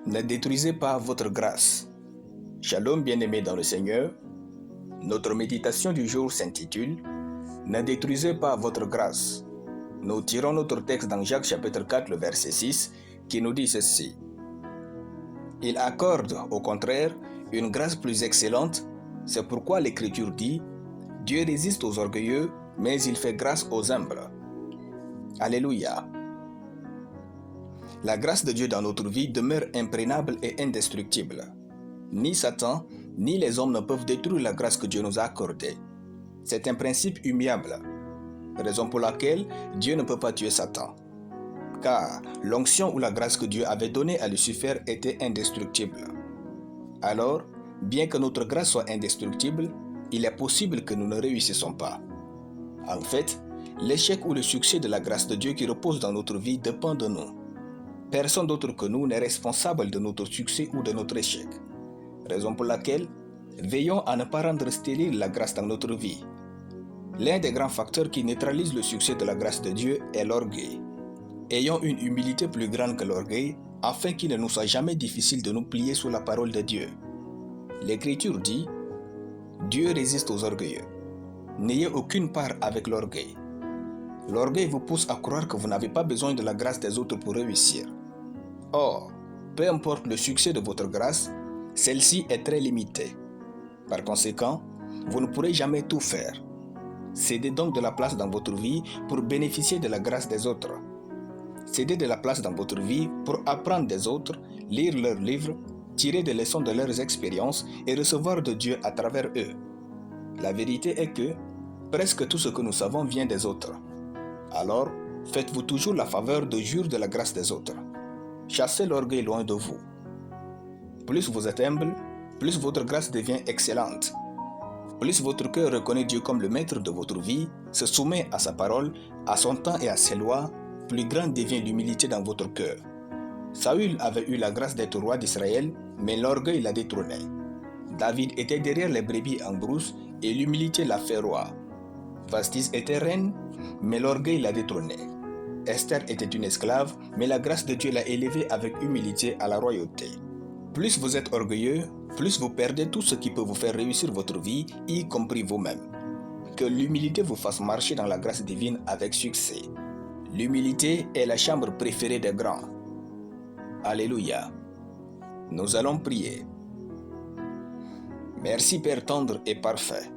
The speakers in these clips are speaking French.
Ne détruisez pas votre grâce. Shalom bien-aimés dans le Seigneur. Notre méditation du jour s'intitule « Ne détruisez pas votre grâce ». Nous tirons notre texte dans Jacques chapitre 4, le verset 6, qui nous dit ceci. Il accorde, au contraire, une grâce plus excellente. C'est pourquoi l'Écriture dit « Dieu résiste aux orgueilleux, mais il fait grâce aux humbles ». Alléluia. La grâce de Dieu dans notre vie demeure imprégnable et indestructible. Ni Satan, ni les hommes ne peuvent détruire la grâce que Dieu nous a accordée. C'est un principe immuable, raison pour laquelle Dieu ne peut pas tuer Satan. Car l'onction ou la grâce que Dieu avait donnée à Lucifer était indestructible. Alors, bien que notre grâce soit indestructible, il est possible que nous ne réussissons pas. En fait, l'échec ou le succès de la grâce de Dieu qui repose dans notre vie dépend de nous. Personne d'autre que nous n'est responsable de notre succès ou de notre échec. Raison pour laquelle, veillons à ne pas rendre stérile la grâce dans notre vie. L'un des grands facteurs qui neutralise le succès de la grâce de Dieu est l'orgueil. Ayons une humilité plus grande que l'orgueil, afin qu'il ne nous soit jamais difficile de nous plier sous la parole de Dieu. L'Écriture dit « Dieu résiste aux orgueilleux. N'ayez aucune part avec l'orgueil. » L'orgueil vous pousse à croire que vous n'avez pas besoin de la grâce des autres pour réussir. Or, peu importe le succès de votre grâce, celle-ci est très limitée. Par conséquent, vous ne pourrez jamais tout faire. Cédez donc de la place dans votre vie pour bénéficier de la grâce des autres. Cédez de la place dans votre vie pour apprendre des autres, lire leurs livres, tirer des leçons de leurs expériences et recevoir de Dieu à travers eux. La vérité est que presque tout ce que nous savons vient des autres. Alors, faites-vous toujours la faveur de jouir de la grâce des autres. Chassez l'orgueil loin de vous. Plus vous êtes humble, plus votre grâce devient excellente. Plus votre cœur reconnaît Dieu comme le maître de votre vie, se soumet à sa parole, à son temps et à ses lois, plus grande devient l'humilité dans votre cœur. Saül avait eu la grâce d'être roi d'Israël, mais l'orgueil l'a détrôné. David était derrière les brebis en brousse et l'humilité l'a fait roi. Vastis était reine, mais l'orgueil l'a détrônée. Esther était une esclave, mais la grâce de Dieu l'a élevée avec humilité à la royauté. Plus vous êtes orgueilleux, plus vous perdez tout ce qui peut vous faire réussir votre vie, y compris vous-même. Que l'humilité vous fasse marcher dans la grâce divine avec succès. L'humilité est la chambre préférée des grands. Alléluia. Nous allons prier. Merci Père tendre et parfait.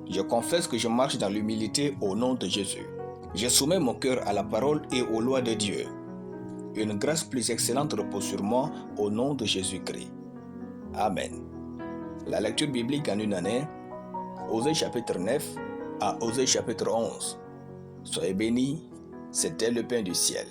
Je confesse que je marche dans l'humilité au nom de Jésus. Je soumets mon cœur à la parole et aux lois de Dieu. Une grâce plus excellente repose sur moi au nom de Jésus-Christ. Amen. La lecture biblique en une année, Osée chapitre 9 à Osée chapitre 11. Soyez bénis, c'était le pain du ciel.